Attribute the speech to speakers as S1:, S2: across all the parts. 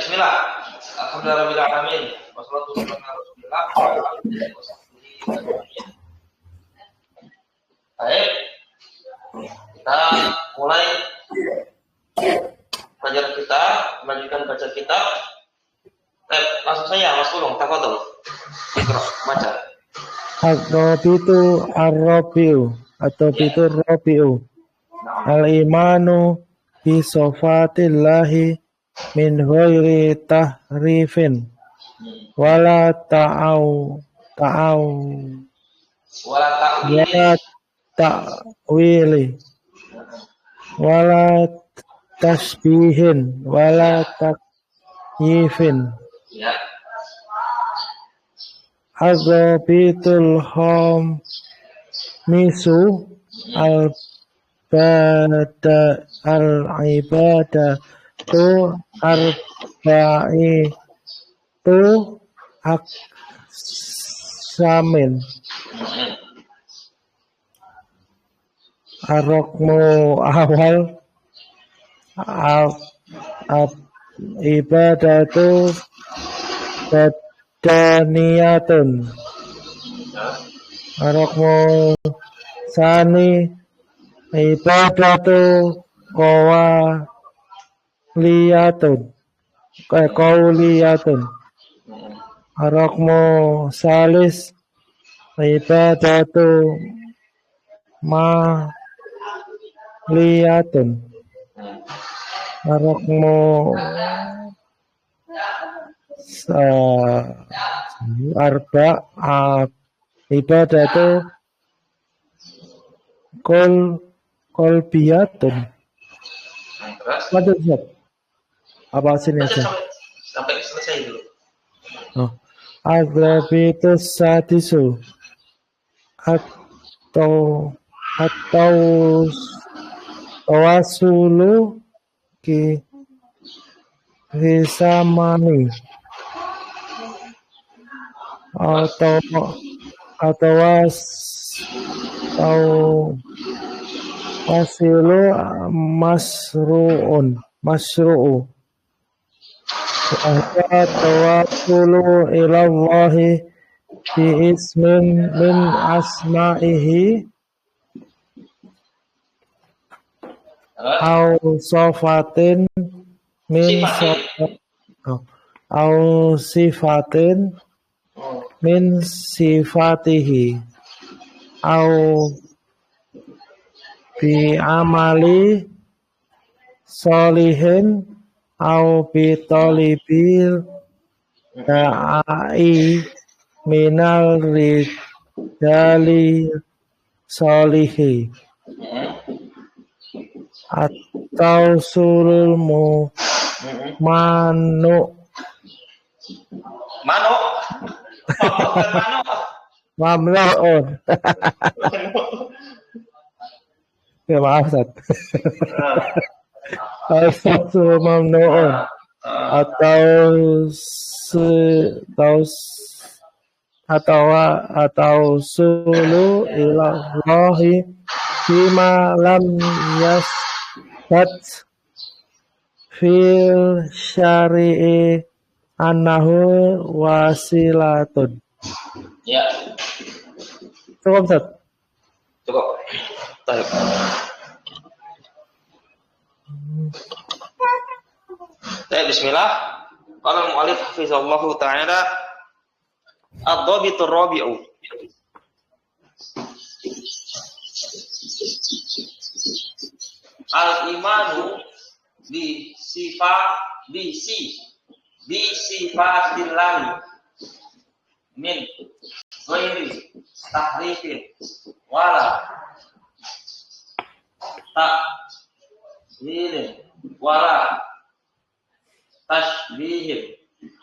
S1: Bismillah. Alhamdulillahirabbil alamin. Wassalatu wassalamu ala Rasulillah. Baik. Kita mulai pelajaran kita, melanjutkan baca kitab. Langsung saja Mas Ulung, tafadhol. Iqra, baca.
S2: Ar-Rabitu Ar-Rabiu atau Bitu Rabiu. Al-imanu bi sifatillahi min ghairi tahrifin wala ta'wili wala tasbihin wala takyifin.
S1: Ya.
S2: Azabitul misu al-ibadatu arbaitu aksamin. Arokmu awal ibadatu badaniyatun. Arokmu sani ibadatu qawliyatun. Arokmu salis ibadatu maliyatun. Arokmu arba ibadatu kolbiyatun.
S1: Terus
S2: Apa sini aja?
S1: sampai selesai dulu.
S2: Aglabitus sadisu atau tawasulu ki hisamani atau wasilu masru'u tawasulu ilallahi bi ismin min asma'ihi au sifatin min sifatihi au bi amali solihin au bi talibil da'i minal rijali solihi atau sulmu manu mamnu'un. Ya maaf Ustaz. Al-fasul mamnu'un atau sulu ilallahi bima lam yasbat fil syari'i annahu wasilatun.
S1: Ya.
S2: Cukup Ustaz?
S1: Cukup. Baik. Bismillah. Qala al-mu'allif hafizallahu ta'ala ad-dhabitur rabi'u. Al-imanu bi sifatillahi min ghairi tahrifin wala ta'wilin wala tasbihin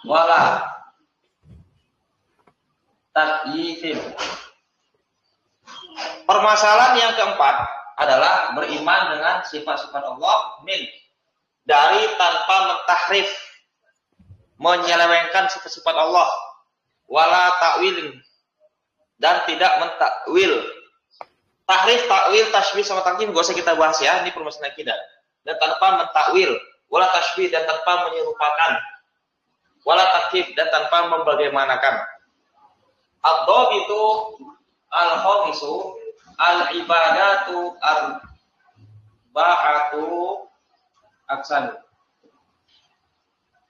S1: wala takyifin. Permasalahan yang keempat adalah beriman dengan sifat-sifat Allah dari tanpa mentahrif, menyelewengkan sifat-sifat Allah, wala ta'wilin, dan tidak mentakwil. Tahrif, takwil, tasbih sama takyif gak usah kita bahas ya, ini permasalahan kita. Dan tanpa mentakwil, wala tashbih dan tanpa menyerupakan, wala takyif dan tanpa membagaimanakan. Ad-dhabitu al-khamisu al-ibadatu arba'atu aqsam.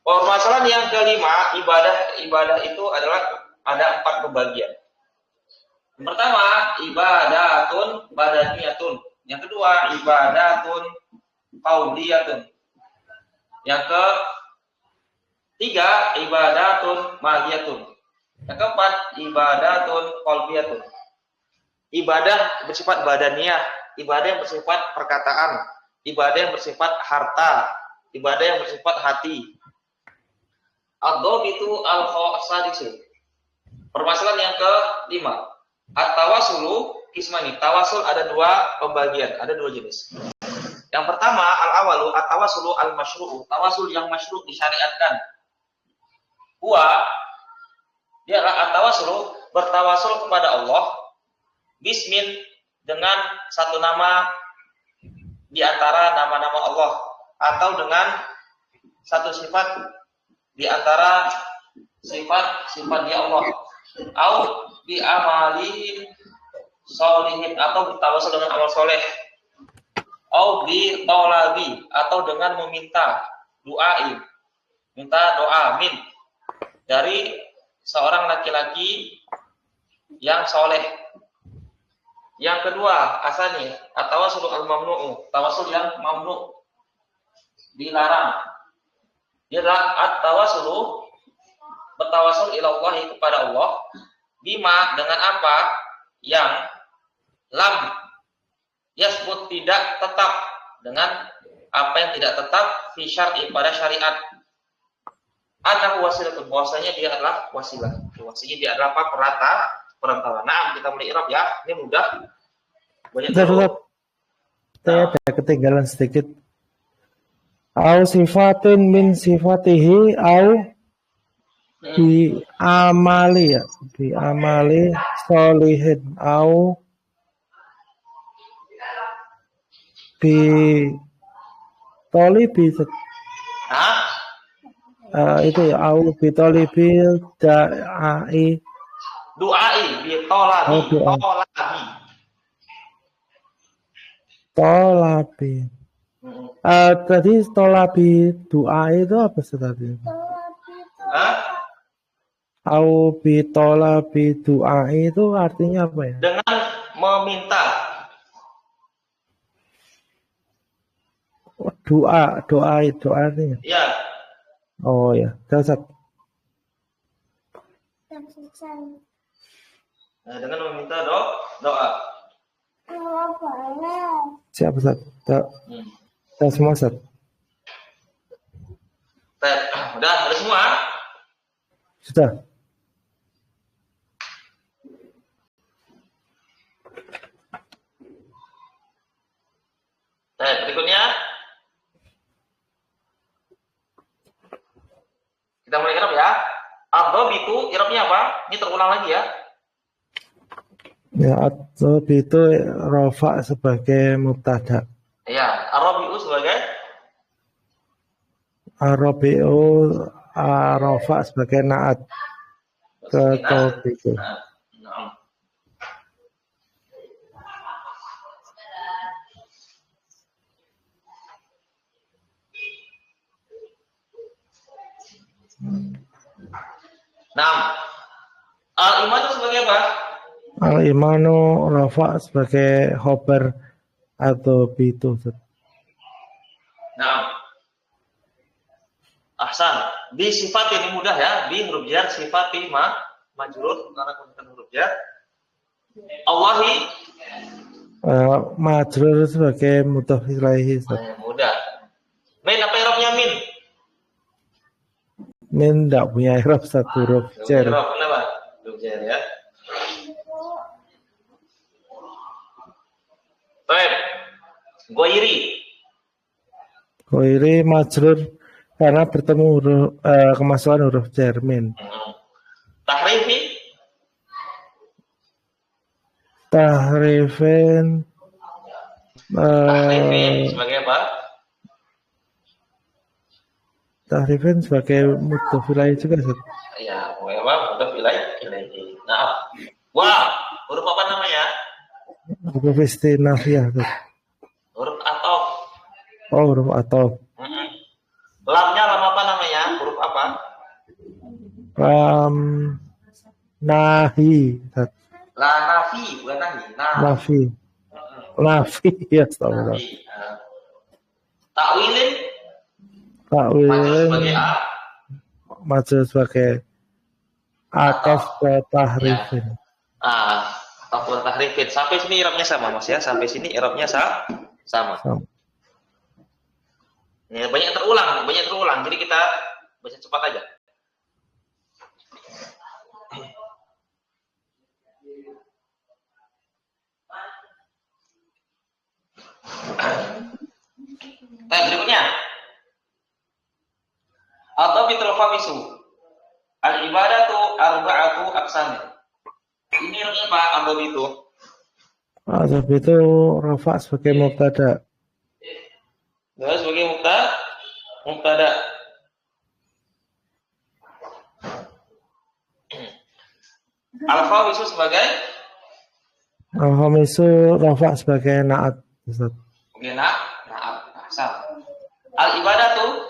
S1: Permasalahan yang kelima, ibadah itu adalah ada 4 pembagian. Yang pertama, ibadatun badaniyatun. Yang kedua, ibadatun qauliyatun. Yang ketiga, ibadatun maliyatun. Yang keempat, ibadatun qalbiyatun. Ibadah bersifat badaniyah, ibadah yang bersifat perkataan, ibadah yang bersifat harta, ibadah yang bersifat hati. Ad-dhabitu al-khamisu. Permasalahan yang kelima, at-tawasulu ismani. Tawasul ada 2 pembagian, ada 2 jenis. Yang pertama, al-awalu at-tawasulu al-masyru'u. Tawasul yang masyru' disyariatkan. Dia adalah at-tawasulu, bertawasul kepada Allah bismin, dengan satu nama di antara nama-nama Allah, atau dengan satu sifat di antara sifat-sifat dia Allah, au bi amalin sholihin, atau bertawasul dengan amal soleh, au bi tolabi, atau dengan meminta minta doa dari seorang laki-laki yang soleh. Yang kedua, asani at-tawassul al-mamnu'u, tawasul yang mamnu, dilarang. Dia adalah at-tawassul, bertawasul ilallahi, kepada Allah, bima, dengan apa yang lam yasbut, tidak tetap, dengan apa yang tidak tetap fi syar'i, pada syariat. Annahu wasilatun, bahwasanya dia adalah wasilah. Bahwasanya dia adalah apa? Perantara. Nah, kita mulai i'rab ya. Ini mudah. Banyak dulu.
S2: Saya ada ketinggalan sedikit. Au sifatun min sifatihi au bi amali, ya. Bi amali sholihin au bi tolibi. Itu ya, au bi tolibi da'i.
S1: Du'ai bi tolabi.
S2: Tolabi. Tadi tolabi doa itu apa tadi? Au bi tolabi doa itu artinya apa ya?
S1: Dengan meminta.
S2: Doa artinya.
S1: Ya.
S2: Oh ya, Ustaz.
S1: Nah, dengan meminta doa.
S2: Siap, Ustaz. Kita semua, Ustaz.
S1: Udah, ada semua?
S2: Sudah.
S1: Berikutnya kita mulai i'rab ya. Ad-dhabitu i'rabnya apa? Ini terulang lagi ya.
S2: Ya, ad-dhabi itu rafa sebagai mubtada.
S1: Iya, ar-rabi'u sebagai
S2: Ar-rabi'u rafa sebagai naat ke dhabi itu.
S1: Nah, al-iman itu sebagai apa?
S2: Al-imanu rafa sebagai khobar atau itu.
S1: Nah, ahsan. Bi sifat ini mudah ya. Bi huruf jar, sifat majrur karena menggunakan huruf jar. Allahi
S2: majrur sebagai mudhaf ilaihi.
S1: Mudah. Min, apa i'rabnya min?
S2: Min tidak punya i'rab, satu huruf jar.
S1: Kenapa? Huruf jar ya. Baik. Goiri
S2: majrur karena bertemu huruf kemasukan huruf jar min. Tahrifin
S1: sebagai apa?
S2: tahrifin sebagai mudhof ilaih juga, Ustaz.
S1: Ya, memang mudhof ilaihi. Nah, wah, huruf apa namanya?
S2: Huruf istinafiyah, Ustaz.
S1: Huruf atof.
S2: Oh, huruf atof.
S1: Lamnya lam apa namanya? Huruf apa?
S2: Lam nahi, Ustaz.
S1: La nafi, bukan nahi.
S2: Nafi. Nafi, ya, astagfirullah.
S1: Nafi. Takwilin maju
S2: Takwilin
S1: sebagai A.
S2: maju sebagai atof ke tahrifin.
S1: Ataupun tahrifin. Sampai sini i'rabnya sama, Mas ya. Sampai sini i'rabnya sama. Ya, banyak terulang. Jadi kita baca cepat aja. Berikutnya. Atau fitrul khamisu. Al-ibadatu arba'atu aqsam. Ini apa ambil itu?
S2: Atof itu rafa sebagai mubtada.
S1: Sebagai mubtada. Al-khamisu sebagai
S2: Al-khamisu rafa sebagai na'at, Ustaz.
S1: Oke, na'at. Asal. Al-ibadatu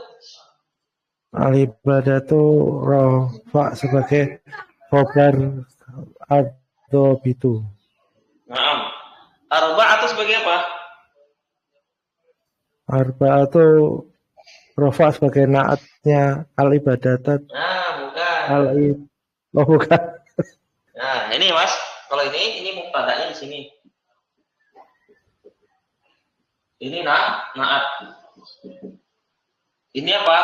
S2: Al-ibadatu rafa sebagai khobar adzab itu.
S1: Naam. Arba'atu sebagai apa?
S2: Arba'atu rafa sebagai na'atnya al-ibadatat.
S1: Bukan.
S2: Bukan.
S1: Nah, ini Mas. Kalau ini mubtada'nya di sini. Ini na'at. Ini apa?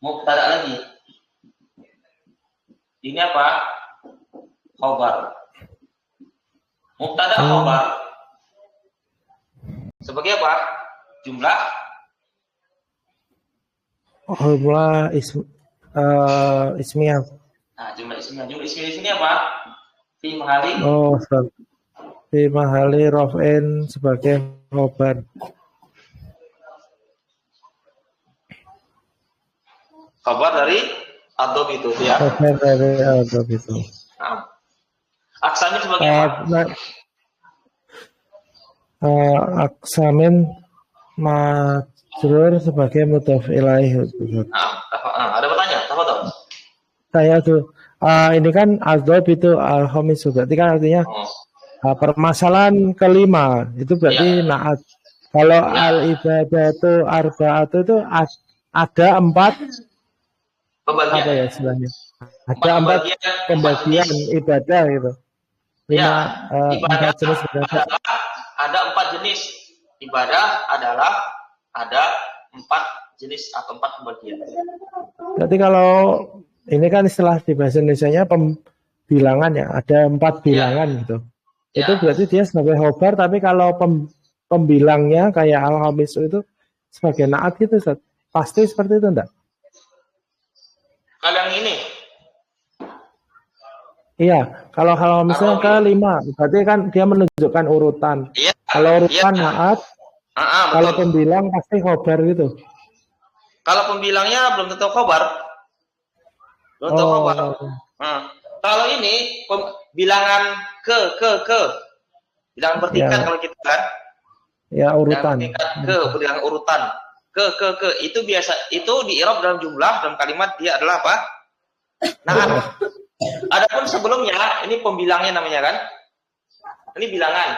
S1: Mubtada' lagi. Ini apa? Khobar. Mubtada' khobar. Sebagai apa? Jumlah
S2: ismiyah.
S1: Jumlah ismiyah. Jumlah ismiyah di sini apa? Fi mahali.
S2: Fi mahali raf'in sebagai khobar.
S1: Khabar dari adzab itu ya.
S2: Khabar dari adzab itu.
S1: Aksamnya sebagai apa?
S2: Aksamin majrur sebagai mudhof ilaih.
S1: Ada bertanya, apa tuh?
S2: Saya tuh ini kan adzab itu al-khamis, berarti kan artinya permasalahan kelima itu berarti na'at. Kalau al-ibadatu arba'atu itu ada 4
S1: pembagian.
S2: Apa ya istilahnya? Ada 4 pembagian ibadah gitu. 5
S1: ibadah
S2: 4 jenis ibadah.
S1: Ada 4 jenis ibadah adalah ada 4 jenis atau 4 pembagian.
S2: Berarti kalau ini kan istilah di bahasa Indonesianya pembilangan ya, ada 4 bilangan gitu. Itu berarti dia sebagai khobar, tapi kalau pembilangnya kayak al-khamis itu sebagai na'at gitu, Ustaz. Pasti seperti itu enggak?
S1: Kalau yang ini?
S2: Iya, kalau misalnya kelima, berarti kan dia menunjukkan urutan. Kalau urutan na'at, kalau pembilang pasti khobar gitu.
S1: Kalau pembilangnya belum tentu khobar. Kalau ini bilangan ke bilangan bertingkat kalau kita kan.
S2: Ya, urutan.
S1: Bilangan urutan. Ke itu biasa itu di i'rab dalam jumlah dalam kalimat dia adalah apa? Na'at. Adapun sebelumnya ini pembilangnya namanya kan? Ini bilangan.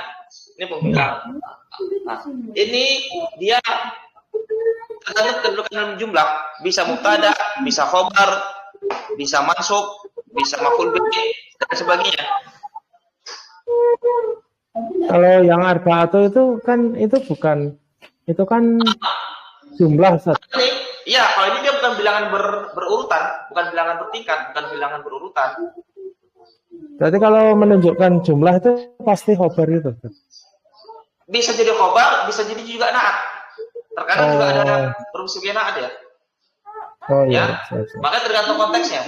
S1: Ini pembilang. Ini dia tergantung kedudukan dalam jumlah, bisa mubtada, bisa khobar, bisa mansub, bisa maf'ul bih dan sebagainya.
S2: Kalau yang arba'atu itu kan jumlah, Ustaz.
S1: Iya, kalau ini dia bukan bilangan berurutan, bukan bilangan bertingkat, bukan bilangan berurutan.
S2: Berarti kalau menunjukkan jumlah itu pasti khobar itu, Ustaz.
S1: Bisa jadi khobar, bisa jadi juga na'at. Terkadang juga ada berusia na'at ya. Maka tergantung konteksnya.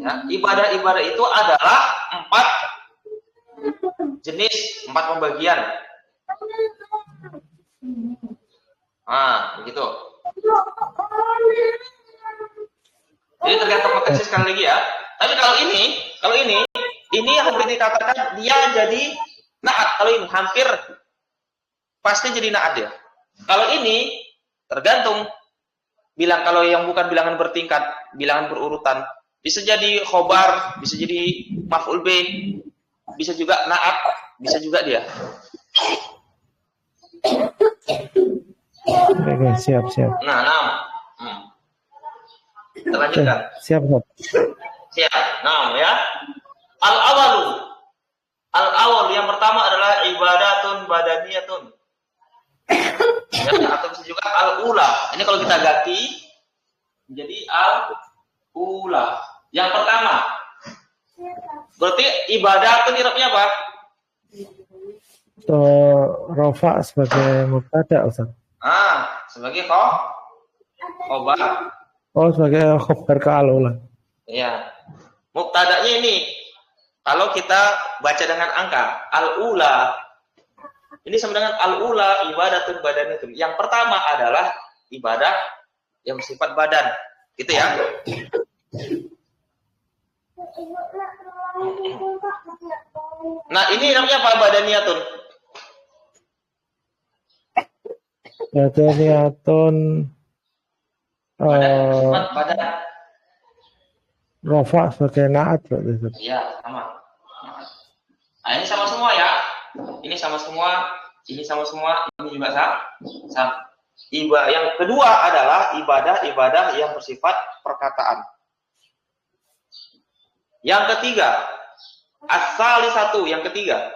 S1: Ya, ibadah-ibadah itu adalah 4 jenis, 4 pembagian. Begitu. Jadi tergantung potensi sekali lagi ya. Tapi kalau ini yang hampir dikatakan dia jadi naat. Kalau ini hampir pasti jadi naat ya. Kalau ini tergantung bilang, kalau yang bukan bilangan bertingkat, bilangan berurutan, bisa jadi khobar, bisa jadi maf'ul bih, bisa juga naat, bisa juga dia.
S2: Oke, siap.
S1: Nah. Kita lanjutkan.
S2: Siap.
S1: Siap. Nah, ya. Al-awalu yang pertama adalah ibadatun badaniyatun. Ya, atau bisa juga al-ula. Ini kalau kita ganti menjadi al-ula. Yang pertama. Berarti ibadatun irabnya apa?
S2: Rafa sebagai mubtada, Ustaz.
S1: Sebagai khobar.
S2: Oh, sebagai khobar ke al-ula.
S1: Iya. Mubtada'nya ini kalau kita baca dengan angka al-ula, ini sama dengan al-ula ibadatun badaniyatun. Yang pertama adalah ibadah yang bersifat badan. Gitu ya. Nah, ini namanya apa badaniyatun?
S2: Badaniyatun
S1: badan.
S2: Rafa sebagai naat berarti.
S1: Iya, sama. Nah, ini sama semua ya. Ini sama semua, ini juga sama. Yang kedua adalah ibadah yang bersifat perkataan. Yang ketiga, yang ketiga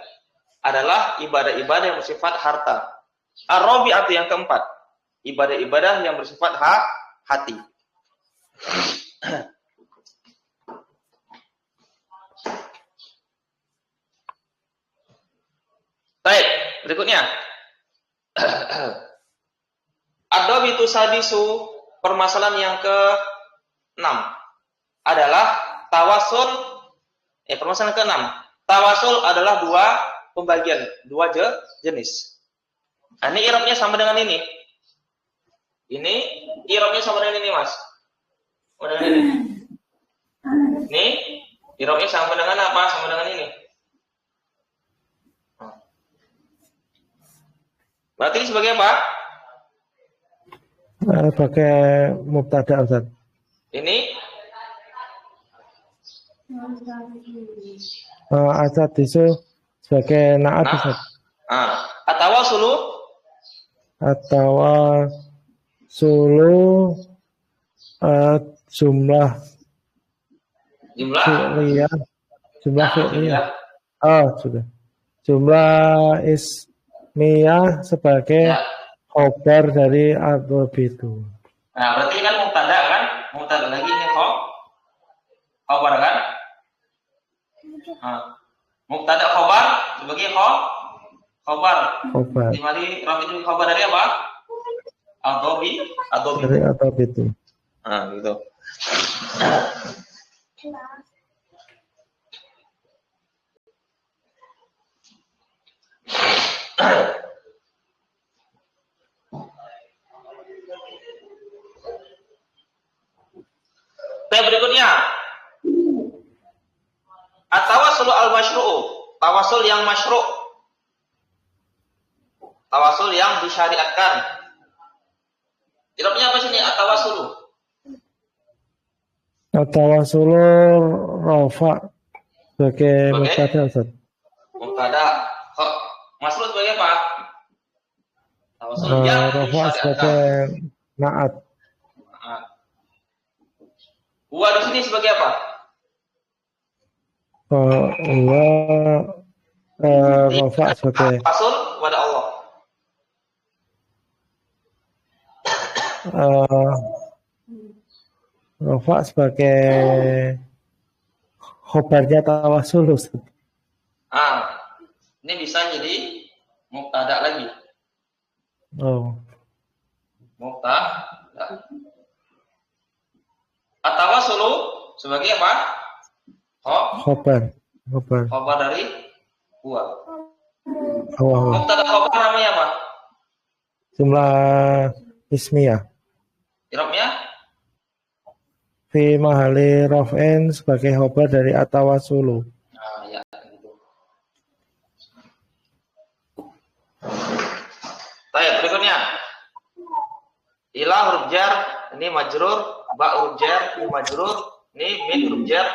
S1: adalah ibadah-ibadah yang bersifat harta. Ar-rabi'atu yang keempat, ibadah-ibadah yang bersifat hati. Baik, berikutnya. Ad-dhabitu sadisu, permasalahan yang ke-6 adalah tawasul. Permasalahan ke-6. Tawasul adalah dua jenis. Nah, ini i'rabnya sama dengan ini. Ini i'rabnya sama dengan ini, Mas. Sama dengan ini. Ini i'rabnya sama dengan apa? Sama dengan ini. Berarti ini sebagai apa?
S2: Pakai mubtada, Ustaz.
S1: Ini
S2: asadisu sebagai naat, Ustaz. Atawasulu jumlah fi'liyah. Sudah. Jumlah ismiyah sebagai khobar dari ad-dhabitu.
S1: Nah, berarti kan mubtada kan? Mubtada lagi ini khobar kan? Mubtada khobar sebagai khobar. Di mana rafi itu khobar dari apa? Ad-dhabi.
S2: Dari ad-dhabitu.
S1: Gitu. Berikutnya, at-tawassul al-masyru', tawasul yang masyru', tawasul yang disyariatkan. Irabnya apa sini at-tawassul?
S2: At-tawassul rafa sebagai mubtada, Ustaz.
S1: Mubtada. Masyru' sebagai apa? Tawasul yang
S2: rafa
S1: disyariatkan.
S2: sebagai naat.
S1: Huwa di sini sebagai apa?
S2: Rafa sebagai
S1: tawasul kepada Allah.
S2: Rafa sebagai khobarnya tawasul, Ustaz.
S1: Ini bisa jadi mubtada lagi. Mubtada. At-tawassul sebagai apa?
S2: Khobar
S1: dari huwa.
S2: Allah.
S1: Mubtada khobar namanya apa?
S2: Jumlah ismiyah.
S1: I'rabnya?
S2: fi mahali rof'in sebagai khobar dari atawasulu.
S1: Nah, ya gitu. Baik, berikutnya. Ila huruf jar, ini majrur, ba huruf jar, ini majrur, ini min huruf jar,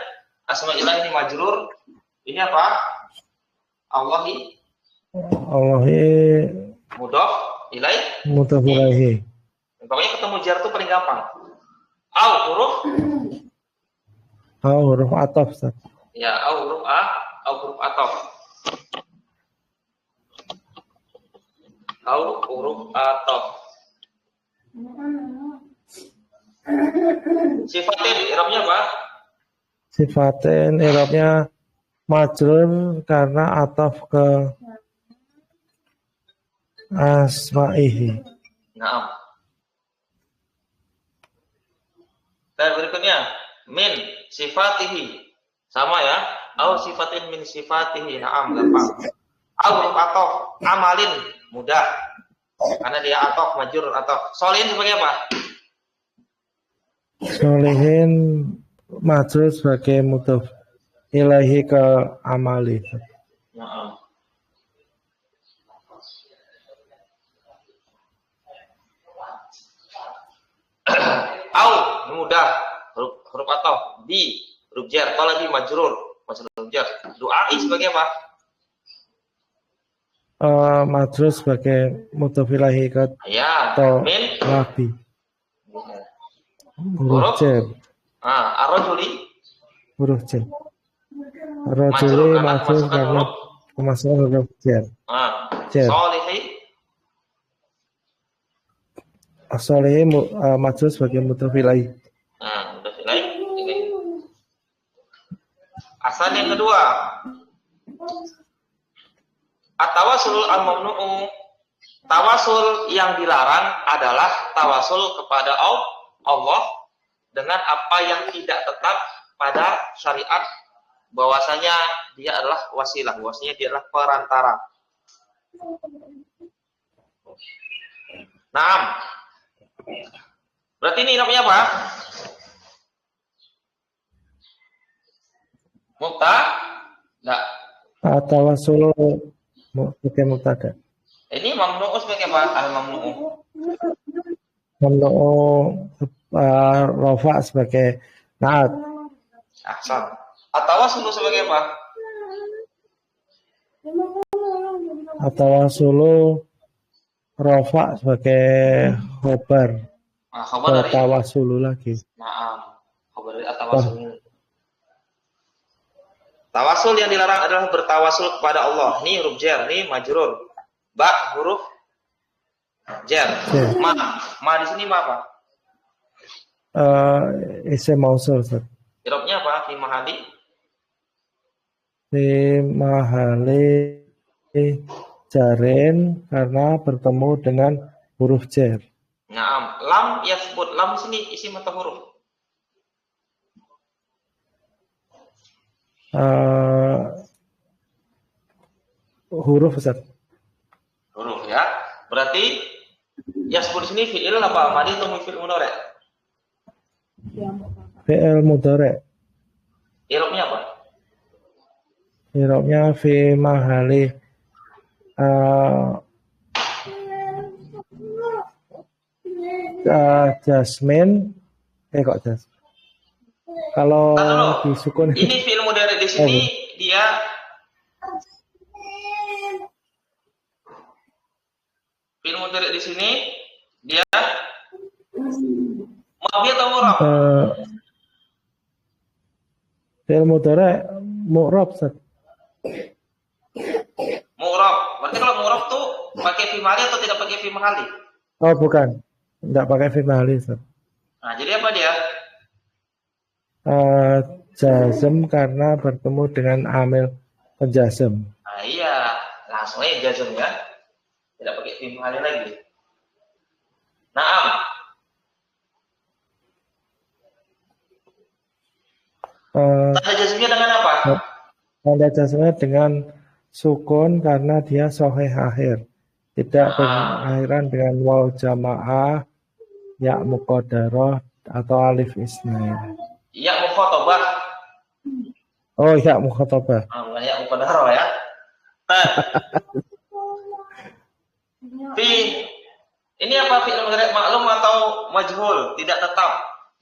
S1: asma ilah ini majrur. Ini apa? Allahi mudhof ilaih.
S2: Mudhof ilaihi.
S1: Pokoknya ketemu jar itu paling gampang. Au huruf
S2: Huruf ataf, Ustaz.
S1: ya, au huruf ataf. Au huruf ataf. Sifatin i'rabnya apa?
S2: Sifatin i'rabnya majrur karena ataf ke asma'ihi.
S1: Naam. Dan berikutnya min sifatihi. Sama ya. Au sifatin min sifatihi. Naam, gampang. Au huruf ataf, amalin, mudah. Karena dia ataf, majrur ataf. Solihin sebagai apa?
S2: Solihin majrur sebagai mudhof ilaihi ke amali.
S1: Naam. Au mudah, huruf ataf. Bi huruf jar, kalau bi majrur huruf jar. Du'ai sebagai apa?
S2: Majrur sebagai mudhof ilaihi ke
S1: Ya, min
S2: nabi. Huruf jar.
S1: Ar-rajuli
S2: Huruf jar. Ar-rajuli majrur karena kemasukan huruf jar. Jar.
S1: Solihi
S2: As-solihi majrur sebagai mudhof ilaihi.
S1: mudhof ilaihi. Asal yang kedua. At-tawassul al-mamnu'u. Tawasul yang dilarang adalah tawasul kepada Allah dengan apa yang tidak tetap pada syariat, bahwasanya dia adalah wasilah, bahwasanya dia adalah perantara. Naam. Berarti ini namanya apa? Enggak.
S2: At-tawassul sebagai mubtada.
S1: Ini mamnu'u sebagai apa? Al-mamnu'u.
S2: Mamnu'u rafa sebagai naat.
S1: Ahsan. At-tawassul sebagai apa?
S2: At-tawassul rafa sebagai khobar.
S1: Khobar dari
S2: tawassul lagi.
S1: Naam. Khobar dari at-tawassul. Tawasul yang dilarang adalah bertawasul kepada Allah. Ini huruf jar, ini majrur. Ba huruf jar. Ma di sini ma apa?
S2: Isim mausul.
S1: I'rabnya apa? Fi mahali?
S2: Fi mahali jarin karena bertemu dengan huruf jar.
S1: Naam. Lam yasbut. Lam di sini isim atau huruf?
S2: Huruf, Ustaz.
S1: Huruf ya. Berarti yasbut di sini fi'il apa? Madi atau fi'il mudhari'?
S2: Fi'il mudhari'.
S1: I'rabnya apa?
S2: I'rabnya fi mahali jasmin. Kok jasmin? Kalau disukun
S1: ini fi'il mudhari' di sini dia fi'il mudhari' di sini dia mabni atau mu'rab?
S2: Fi'il mudhari' mu'rab, Ustaz.
S1: Mu'rab. Berarti kalau mu'rab tuh pakai fi mahali atau tidak pakai fi mahali?
S2: Oh, bukan. Enggak pakai fi mahali, Ustaz.
S1: Nah, jadi apa dia?
S2: Jazm karena bertemu dengan amil penjazm.
S1: Nah, iya, langsung aja jazm ya. Tidak pakai fi mahali lagi. Naam. Tanda jazmnya dengan apa?
S2: Tanda jazmnya dengan sukun karena dia sahih akhir. Tidak berakhiran dengan waw jamaah, ya muqaddarah atau alif isnain.
S1: Ya mukhatabah.
S2: Oh ya mukhatabah.
S1: Bukan ya mukhadarah ya. Nah, fi ini apa fi'il mudhari' maklum atau majhul? Tidak tetap.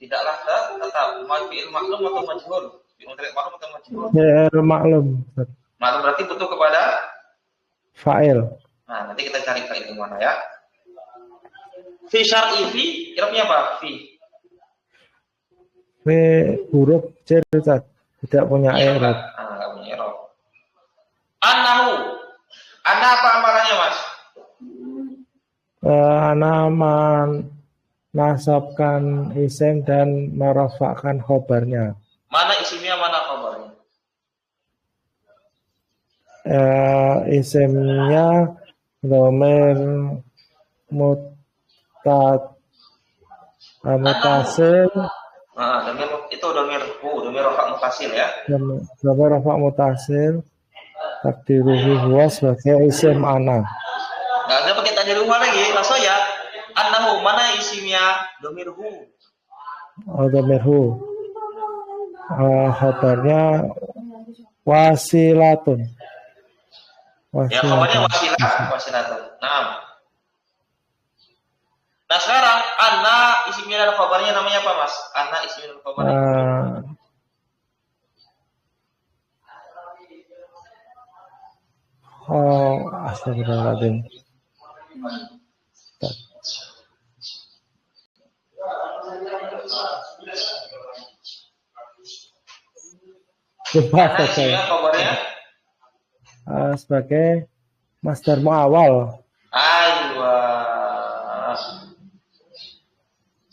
S1: Tidaklah tetap. Fi'il maklum atau majhul? Fi'il mudhari' maklum atau majhul?
S2: Fi'il maklum.
S1: Maklum berarti butuh kepada
S2: fa'il.
S1: Nah, nanti kita cari fa'il di mana ya. Fi syar'i fi, i'rabnya apa? Fi
S2: huruf cer, tidak punya i'rab.
S1: Enggak punya i'rab. Annahu. Anna apa amalannya, Mas?
S2: Ana nasabkan isim dan merofakkan khobarnya.
S1: Mana isimnya, mana khobarnya?
S2: Isimnya dhamir mutasil.
S1: Dhamir itu dhamir rafa' mutasil ya.
S2: Dhamir rafa' mutasil. Takdiruhu huwa sebagai isim ana.
S1: Nggak ada pakai takdiruhu lagi, langsung ya. Annahu, mana isimnya? Dhamirhu.
S2: Oh, dhamirhu. Khabarnya wasilatun.
S1: Ya, khabarnya wasilatun. Nah, sekarang anna isimnya dan khabarnya namanya apa, Mas? Anna isimnya dan khabarnya.
S2: Astagfirullahaladzim.
S1: Anna isimnya khabarnya
S2: sebagai masdar mu'awal.
S1: Aywa.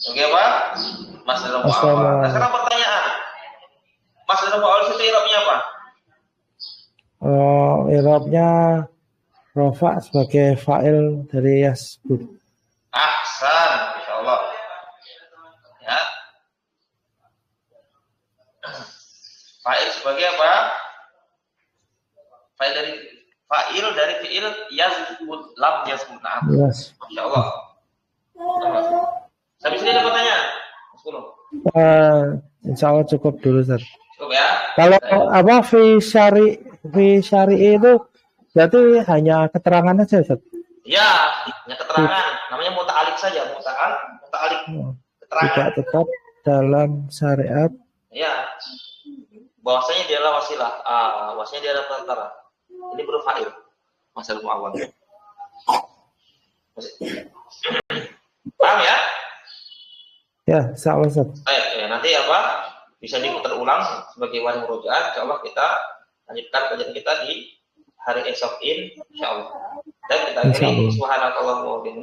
S1: Oke, Pak? Masdar mu'awal. Nah, sekarang pertanyaan. Masdar mu'awal itu i'rabnya apa?
S2: I'rabnya rofa sebagai fa'il dari yasbut.
S1: Ahsan, insyaallah. Ya. Fa'il sebagai apa? Fa'il dari fi'il yasbut, lam yasbut. Nah,
S2: yes.
S1: Insyaallah. Sampai sini ada pertanyaan?
S2: Insyaallah cukup dulu, Ustaz.
S1: Cukup ya.
S2: Kalau apa fi syari itu berarti hanya keterangan aja, Ustaz?
S1: Ya, hanya keterangan. Namanya muta'alik saja, muta'alik. Keterangan.
S2: Tidak tetap dalam syariat.
S1: Ya. Bahwasanya dia adalah wasilah. Bahwasanya dia adalah perantara. Ini berupa fa'il. Masalah mu'awwal. Paham ya?
S2: Ya, insyaallah, Ustaz.
S1: Nanti apa? Bisa diputar ulang sebagai wadah murojaah. Insyaallah kita lanjutkan kajian kita di hari esok insyaallah. Dan kita akhiri subhanakallahumma wa bihamdika